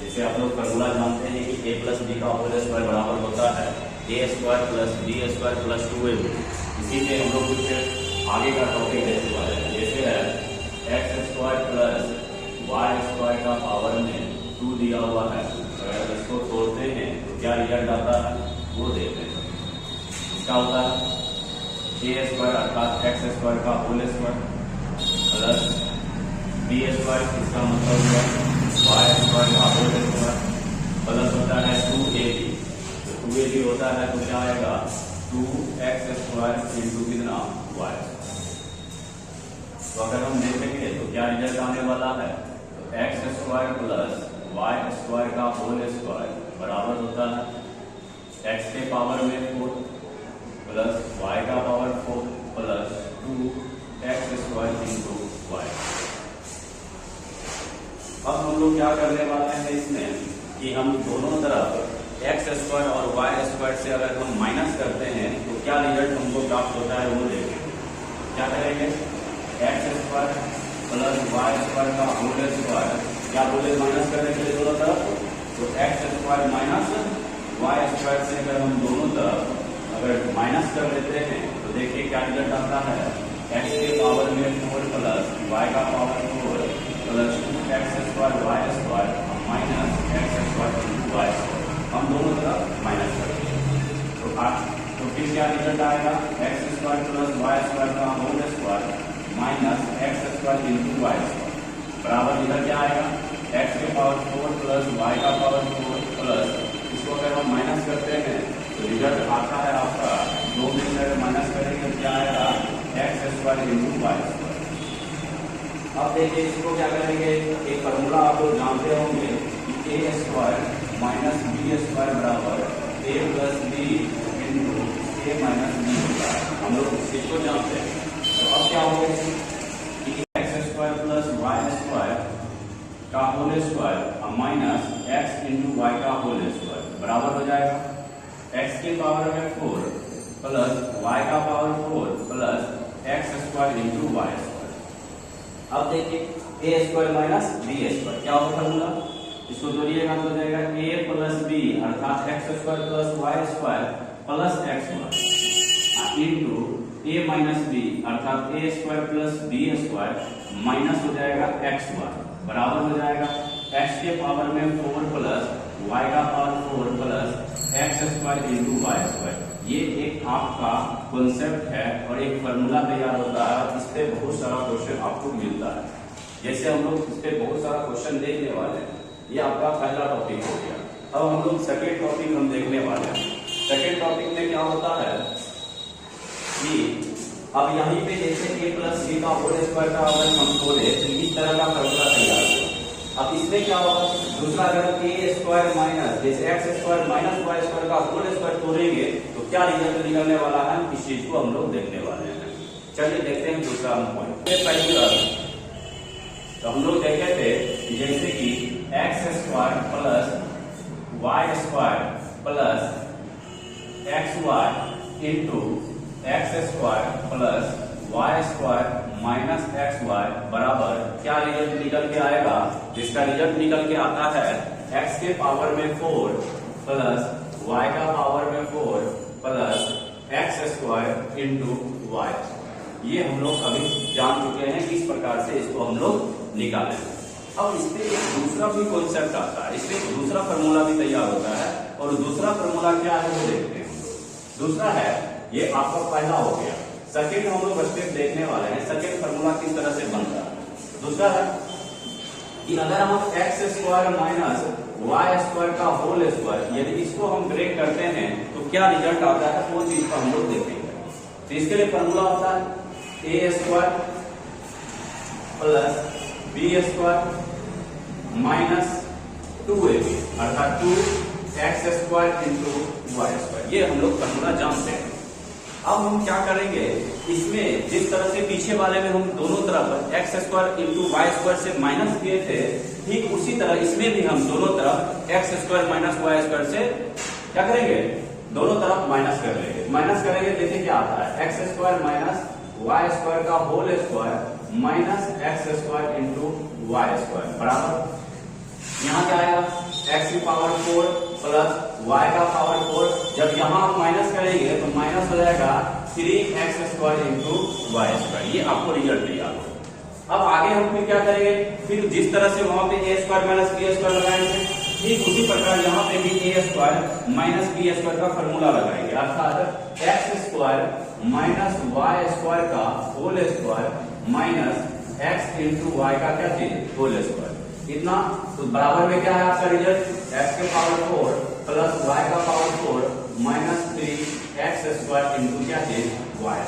जैसे आप लोग फॉर्मूला जानते हैं कि a प्लस बी का होल स्क्वायर बराबर होता है A square plus B square plus 2ab। इसी पे हम लोग कुछ आगे का टॉपिक देखने वाले हैं, जैसे है X square plus Y square का पावर में 2 दिया हुआ है। अगर इसको तोड़ते हैं तो क्या रिजल्ट आता है वो देखते हैं। इसका होता है ए स्क्वायर अर्थात एक्स स्क्वायर का whole square plus B square, इसका मतलब हुआ वाई स्क्वायर का होल स्क्वायर प्लस होता है 2ab। तो 2ab होता है तो क्या आएगा 2x स्क्वायर इंटू कितना y। तो अगर हम देखेंगे तो क्या रिजल्ट आने वाला है, तो x square plus Y square का होल स्क्वायर बराबर होता है एक्स के पावर में 4 प्लस वाई का power 4 plus 2x square into Y. अब हम लोग क्या करने वाले हैं इसमें कि हम दोनों तरफ एक्स स्क्वायर और वाई स्क्वायर से अगर हम माइनस करते हैं तो क्या रिजल्ट हमको प्राप्त होता है वो देखेंगे। क्या करेंगे, x square plus Y square का होल स्क्वायर, क्या बोले माइनस करने के लिए दोनों तरफ, तो x square minus Y square से अगर हम दोनों तरफ अगर माइनस कर लेते हैं तो देखिए क्या रिजल्ट आता है, एक्स के पावर में 4 प्लस वाई का power 4 plus 2x square y square minus x square into Y square. हम दोनों तरफ माइनस करेंगे तो फिर क्या रिजल्ट आएगा, x square plus Y square का whole square minus x square into Y square बराबर इधर क्या आएगा, एक्स के पावर 4 प्लस वाई का पावर 4 प्लस इसको अगर हम माइनस करते हैं तो रिजल्ट आता है आपका 2 में से माइनस करेंगे क्या आएगा, x square into Y square. अब देखिए इसको क्या करेंगे, एक फॉर्मूला आप लोग जानते होंगे कि ए स्क्वायर माइनस बी स्क्वायर बराबर ए plus B into A minus B होता है, हम लोग इसको जानते हैं। तो अब क्या होगा कि x square plus Y square का whole square minus X into Y का होल स्क्वायर बराबर हो जाएगा एक्स के पावर में 4 प्लस वाई का power 4 plus x square into Y square. अब देखिए A square minus B square क्या होगा फॉर्मूला, इसको जोड़िएगा तो हो जाएगा ए प्लस बी अर्थात X square plus Y square plus x Y into A minus B अर्थात ए square plus B square minus हो जाएगा एक्स वाई बराबर हो जाएगा एक्स के पावर में 4 प्लस वाई का power 4 plus x square into Y square. ये एक आपका कॉन्सेप्ट है और एक फॉर्मूला तैयार होता है, इस पे बहुत सारा क्वेश्चन आपको मिलता है। जैसे हम लोग इस पे बहुत सारा क्वेश्चन देखने वाले हैं, ये आपका पहला टॉपिक हो गया। अब हम लोग सेकेंड टॉपिक हम देखने वाले हैं। सेकेंड टॉपिक में क्या होता है कि अब यहीं पे जैसे ए प्लस बी का होल स्क्वायर का अगर हम तोड़े तो इस तरह का फॉर्मूला तैयार होगा। अब इसमें क्या होगा, दूसरा अगर ए स्क्वायर माइनस जैसे x square minus Y square का होल स्क्वायर तोड़ेंगे तो क्या रिजल्ट निकलने वाला है, इस चीज को हम लोग देखने वाले हैं। चलिए देखते हैं दूसरा पॉइंट। पहली तो हम लोग देखे थे जैसे कि x square plus Y square plus x Y into x square plus Y square minus x y बराबर क्या रिजल्ट निकल के आएगा, जिसका रिजल्ट निकल के आता है एक्स के पावर में 4 प्लस वाई का पावर में 4 plus x square into y. ये हम लोग अभी जान चुके हैं किस प्रकार से इसको हम लोग निकालें। अब इसमें एक दूसरा भी कॉन्सेप्ट आता है, इसमें दूसरा फॉर्मूला भी तैयार होता है और दूसरा फॉर्मूला क्या है वो देखते हैं। दूसरा है ये आपका पहला हो गया, सेकेंड हम लोग स्टेप देखने वाले हैं सेकेंड फॉर्मूला किस तरह से बनता है। दूसरा है कि अगर हम x square minus Y square का होल स्क्वायर यदि इसको हम ब्रेक करते हैं तो क्या रिजल्ट आता है वो चीज को हम लोग देखेंगे। तो इसके लिए फॉर्मूला होता है A square plus B square minus 2ab अर्थात 2x square into Y square. ये हम लोग फॉर्मूला जानते हैं। अब हम क्या करेंगे, इसमें जिस तरह से पीछे वाले में हम दोनों तरफ x square into Y square से माइनस किए थे, ठीक उसी तरह इसमें भी हम दोनों तरफ x square minus Y square से क्या करेंगे, दोनों तरफ माइनस कर लेंगे। माइनस करेंगे देखिए क्या आता है, X square minus Y square का whole square minus x square into Y square बराबर यहाँ क्या आएगा एक्स की पावर 4 प्लस वाई का पावर 4। जब यहाँ आप माइनस करेंगे तो माइनस हो जाएगा 3x² इंटू y²। ये आपको रिजल्ट दिया। अब आगे हम फिर क्या करेंगे, फिर जिस तरह से वहां पे a² माइनस b² लगाएंगे, ठीक उसी प्रकार यहाँ पे भी a² माइनस b² का फॉर्मूला लगाएंगे, अर्थात x² माइनस y² का whole square minus x into Y का क्या चीज होल स्क्वायर। इतना तो बराबर में क्या है आपका रिजल्ट, x के पावर 4 प्लस y का पावर 4 माइनस 3x² इंटू क्या चीज y²।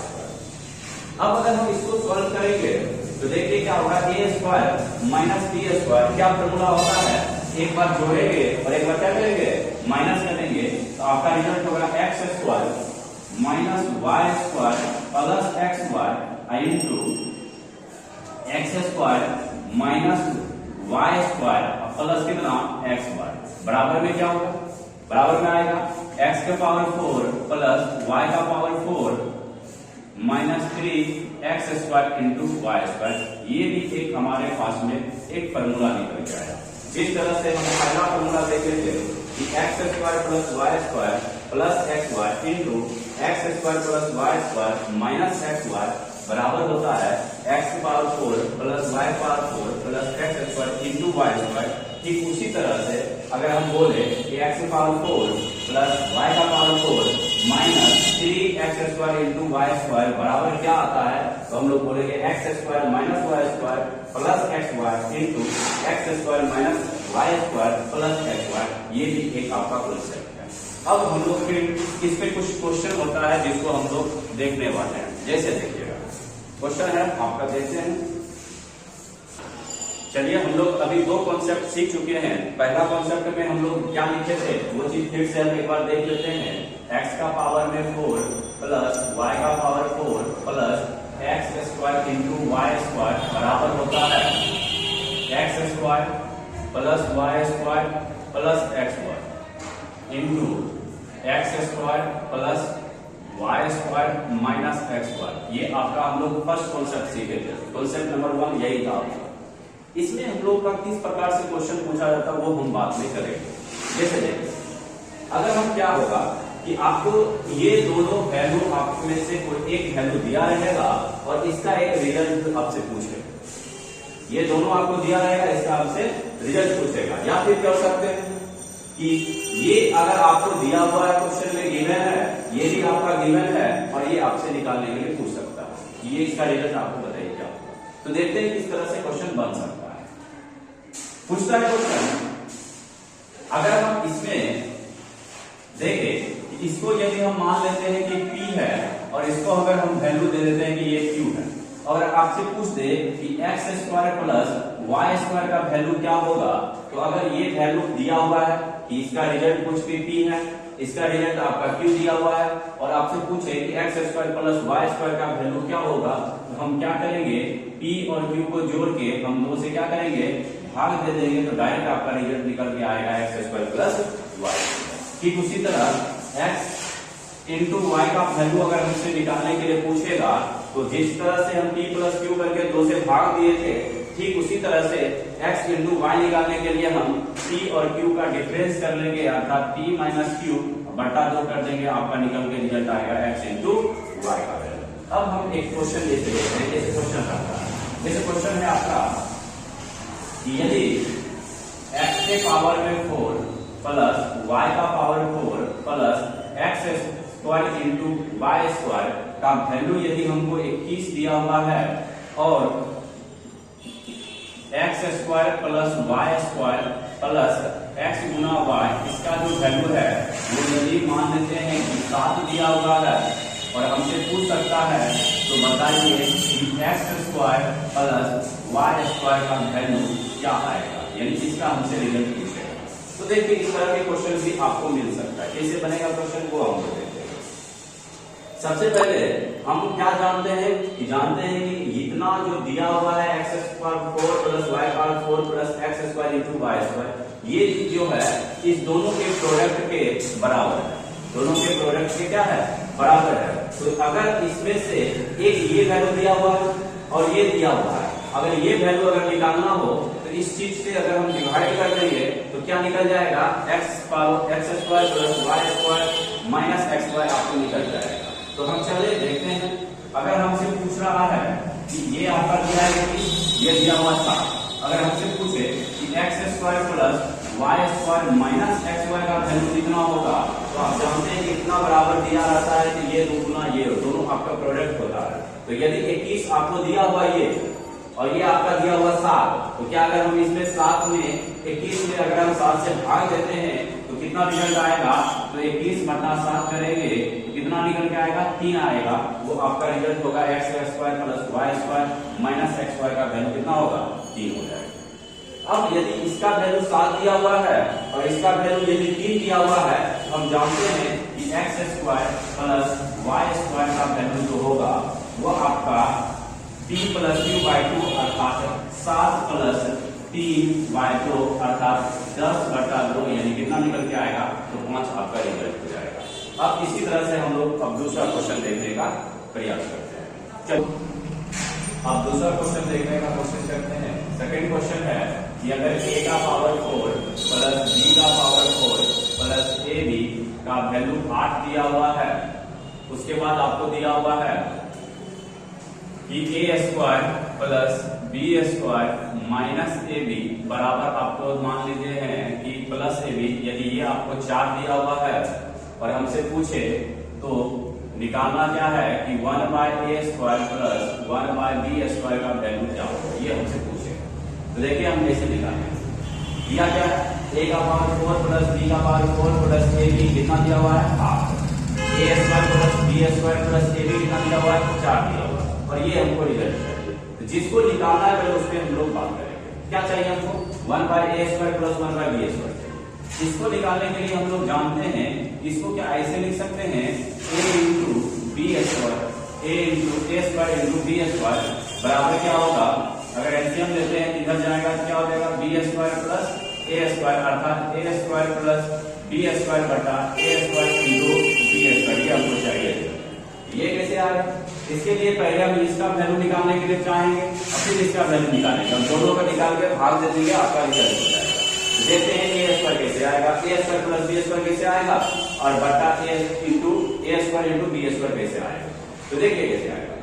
अब अगर हम इसको सॉल्व करेंगे तो देखिए क्या होगा, a² माइनस b² क्या फॉर्मूला होता है, एक बार जोड़ेंगे और एक बार क्या करेंगे माइनस करेंगे, तो आपका रिजल्ट होगा x² minus y² plus xy into x² minus y² plus कितना xy। बराबर में क्या होगा, बराबर में आएगा x के पावर 4 प्लस y का power 4 minus 3x² into y²। ये भी एक हमारे पास में एक फॉर्मूला निकल के आया। जिस तरह से हम पहला फॉर्मूला देखे थे कि x² plus y² plus xy into x² plus y² minus xy बराबर होता है x की power 4 plus y power 4 plus x² into y²। ठीक उसी तरह से अगर हम बोले कि x की पावर 4 प्लस y का power 4 minus 3x² into y² बराबर क्या आता है, तो हम लोग बोलेंगे x² minus y² plus xy into x² minus y² plus xy। ये भी एक आपका कॉन्सेप्ट है। अब हम लोग फिर इस पे कुछ क्वेश्चन होता है जिसको हम लोग देखने वाले हैं। जैसे देखिएगा क्वेश्चन है आपका, देखते हैं। चलिए हम लोग अभी दो कॉन्सेप्ट सीख चुके हैं। पहला कॉन्सेप्ट में हम लोग क्या लिखे थे वो चीज फिर से हम एक बार देख लेते हैं। x का पावर में 4 प्लस y का power 4 plus x² into y² बराबर होता है x² plus y² plus xy into x² plus y² minus xy। ये आपका हम लोग फर्स्ट कॉन्सेप्ट सीखे थे। कॉन्सेप्ट नंबर 1 यही था। इसमें हम लोग का किस प्रकार से क्वेश्चन पूछा जाता है वो हम बात में करेंगे। जैसे देखिए, अगर हम क्या होगा कि आपको ये दोनों वैल्यू आप में से कोई एक वैल्यू दिया रहेगा और इसका एक रिजल्ट आपसे पूछेगा। ये दोनों आपको दिया रहेगा, इसका आपसे रिजल्ट पूछेगा। या फिर क्या हो सकते हैं कि ये अगर आपको दिया हुआ है क्वेश्चन में गिवन है, ये भी आपका गिवन है और ये आपसे निकालने के लिए पूछ सकता है, ये इसका रिजल्ट आपको बताइए क्या होगा। तो देखते हैं किस तरह से क्वेश्चन बन सकता है। पूछता है क्वेश्चन, अगर हम इसमें देखें, इसको यदि हम मान लेते हैं कि P है और इसको अगर हम वैल्यू दे देते हैं कि ये Q है, और आपसे पूछ दे कि x² प्लस y² का वैल्यू क्या होगा, तो अगर ये वैल्यू दिया हुआ है कि इसका रिजल्ट कुछ भी P है, इसका रिजल्ट आपका Q दिया हुआ है, और आपसे पूछे कि x² प्लस y² का वैल्यू क्या होगा, तो हम क्या करेंगे, P और Q को जोड़ के हम दो से क्या करेंगे, भाग दे देंगे, तो डायरेक्ट आपका रिजल्ट निकल के आएगा x² प्लस y। ठीक उसी तरह x इंटू वाई का वैल्यू अगर हमसे निकालने के लिए पूछेगा, तो जिस तरह से हम P प्लस Q करके दो से भाग दिए थे, ठीक उसी तरह से x इंटू वाई निकालने के लिए हम P और Q का डिफरेंस कर लेंगे, अर्थात P माइनस Q बटा 2 कर देंगे, आपका निकल के रिजल्ट आएगा x इंटू वाई का वैल्यू। अब हम एक क्वेश्चन लेते हैं, जैसे क्वेश्चन आता है, जैसे क्वेश्चन है आपका कि यदि x के पावर में 4 प्लस y का power 4 plus x² into y² का वैल्यू यदि हमको 21 दिया हुआ है, और x² plus y² plus x गुना y इसका जो वैल्यू है वो यदि मान लेते हैं कि 7 दिया हुआ है, और हमसे पूछ सकता है तो बताइए कि x² प्लस y² का वैल्यू क्या आएगा, यानी इसका हमसे रिजल्ट पूछेगा। तो देखिए इस तरह के क्वेश्चन भी आपको मिल सकता है। कैसे बनेगा क्वेश्चन वो हम देखते हैं। सबसे पहले हम क्या जानते हैं कि इतना जो दिया हुआ है x² 4 plus y² 4 plus x² into y², ये जो है इस दोनों के प्रोडक्ट के बराबर है। दोनों के प्रोडक्ट के क्या है, बराबर है। तो अगर इसमें से एक ये वैल्यू दिया हुआ है और ये दिया हुआ है, अगर ये वैल्यू अगर निकालना हो तो इस चीज से अगर हम डिवाइड कर देंगे तो क्या निकल जाएगा, x square plus Y square minus x y आपको निकल जाएगा। तो हम चले देखते हैं, अगर हमसे पूछ रहा है कि ये आपका दिया है कि ये दिया हुआ 7, अगर हमसे पूछे कि x square plus Y square minus x y का वैल्यू कितना होगा, तो आप जानते हैं कि इतना बराबर दिया रहता है कि ये 2 गुना ये दोनों आपका प्रोडक्ट होता है। तो यदि 21 आपको दिया हुआ ये और ये आपका दिया हुआ 7, तो क्या अगर हम इसमें 7 में 21 में अगर हम 7 से भाग देते हैं तो कितना निकल आएगा, तो 21 बटा 7 करेंगे तो कितना निकल के आएगा, 3 आएगा। वो आपका रिजल्ट होगा x square plus Y square minus x y का वैल्यू कितना होगा, 3 हो जाएगा। अब यदि इसका वैल्यू 7 दिया हुआ है और इसका वैल्यू यदि 3 दिया हुआ है, तो हम जानते हैं कि x square plus Y square का वैल्यू जो होगा वो आपका 3 प्लस क्यू बाई 2 अर्थात 7 प्लस 3 बाई 2 अर्थात 10 बटा 2 यानी कितना निकल के आएगा, तो 5 आपका रिजल्ट हो जाएगा। अब इसी तरह से हम लोग अब दूसरा क्वेश्चन देखने का प्रयास करते हैं। चलो अब दूसरा क्वेश्चन देखने का कोशिश करते हैं। सेकंड क्वेश्चन है कि अगर a का पावर 4 प्लस b का पावर 4 प्लस ab का वैल्यू 8 दिया हुआ है, उसके बाद आपको दिया हुआ है कि a square plus b square minus ab बराबर आपको मान लीजिए है कि प्लस ab, यदि ये आपको 4 दिया हुआ है और हमसे पूछे तो निकालना क्या है कि 1 by A square plus 1 by B square का वैल्यू क्या होगा, ये हमसे पूछे। तो देखिए हम कैसे निकालेंगे, दिया क्या है a का पावर 4 प्लस b का पावर 4 प्लस ab कितना दिया हुआ है, half. a square plus b square plus ab कितना दिया हुआ है, 4 दिया हुआ है और ये हमको रिजल्ट चाहिए। तो जिसको निकालना है पहले उस पर हम लोग बात करेंगे। क्या चाहिए हमको, 1 by A square plus 1 by B square चाहिए। इसको निकालने के लिए हम लोग जानते हैं, इसको क्या ऐसे लिख सकते हैं, a into B square, a into a square into B square बराबर क्या होगा, अगर एलसीएम लेते हैं इधर जाएगा तो क्या हो जाएगा, बी स्क्वायर प्लस ए स्क्वायर अर्थात ए स्क्वायर प्लस बी स्क्वायर बटा ए स्क्वायर इंटू बी स्क्वायर, ये हमको चाहिए। ये कैसे आएगा, इसके लिए पहले हम इसका वैल्यू निकालने के लिए चाहेंगे और फिर इसका वैल्यू निकालेंगे। हम दोनों का निकाल के भाग दे देंगे, आपका रिजल्ट हो जाएगा। देखते हैं ए स्क्वायर कैसे आएगा, A square plus B square कैसे आएगा और बटा ए into a square into B square कैसे आएगा। तो देखिए कैसे आएगा,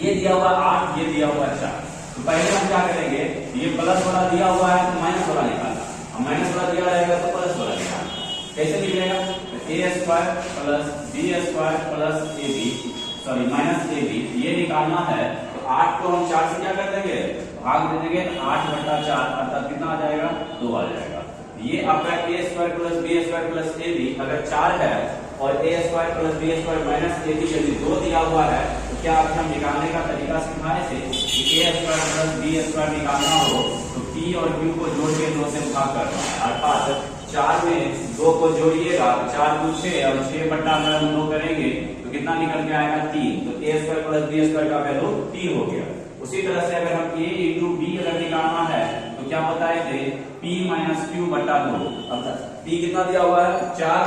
ये दिया हुआ 8, ये दिया हुआ 4। तो पहले हम क्या करेंगे, ये प्लस वाला दिया हुआ है तो माइनस वाला निकालना, और माइनस वाला दिया रहेगा तो प्लस वाला निकालना। कैसे निकलेगा, A square plus B square plus A B sorry minus A B, ये निकालना है। तो 8 को हम 4 से क्या कर देंगे, भाग दे देंगे, 8 बटा 4 अर्थात कितना आ जाएगा, 2 आ जाएगा। ये आपका A square plus B square plus A B अगर 4 है और A square plus B square minus A B यदि 2 दिया हुआ है, तो क्या आपको हम निकालने का तरीका सिखाए थे कि ए स्क्वायर प्लस बी स्क्वायर निकालना हो तो पी और क्यू को जोड़ के 2 से भाग करना है, अर्थात 4 में 2 को जोड़िएगा, 4 को 6 और 6 बटा अगर हम 2 करेंगे तो कितना निकल के आएगा, 3। तो ए स्क्वायर प्लस बी स्क्वायर का वैल्यू 3 हो गया। उसी तरह से अगर हम a इंटू बी अगर निकालना है तो क्या बताए थे, p माइनस क्यू बटा 2, अर्थात p कितना दिया हुआ है 4,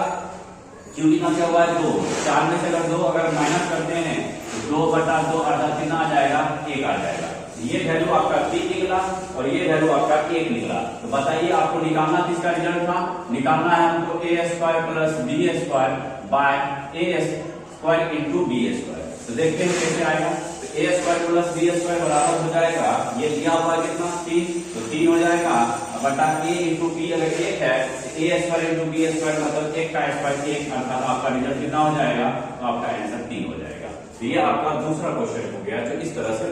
q कितना दिया हुआ है 2, 4 में से अगर 2 अगर माइनस करते हैं तो 2 बटा 2 अर्थात कितना आ जाएगा, 1 आ जाएगा। ये वैल्यू आपका 3 निकला और ये वैल्यू आपका 1 निकला। तो बताइए आपको निकालना किसका रिजल्ट था, निकालना है हमको A square plus B square by A square into B square. तो देखते हैं कैसे आएगा, A square plus B square बराबर हो जाएगा, ये दिया हुआ कितना 3, तो 3 हो जाएगा बटा ए इंटू बी अगर 1 है तो ए स्क्वायर इंटू बी स्क्वायर मतलब 1 का स्क्वायर 1 अर्थात आपका रिजल्ट कितना हो जाएगा, तो आपका आंसर 3 हो जाएगा। तो ये आपका दूसरा क्वेश्चन हो गया जो इस तरह से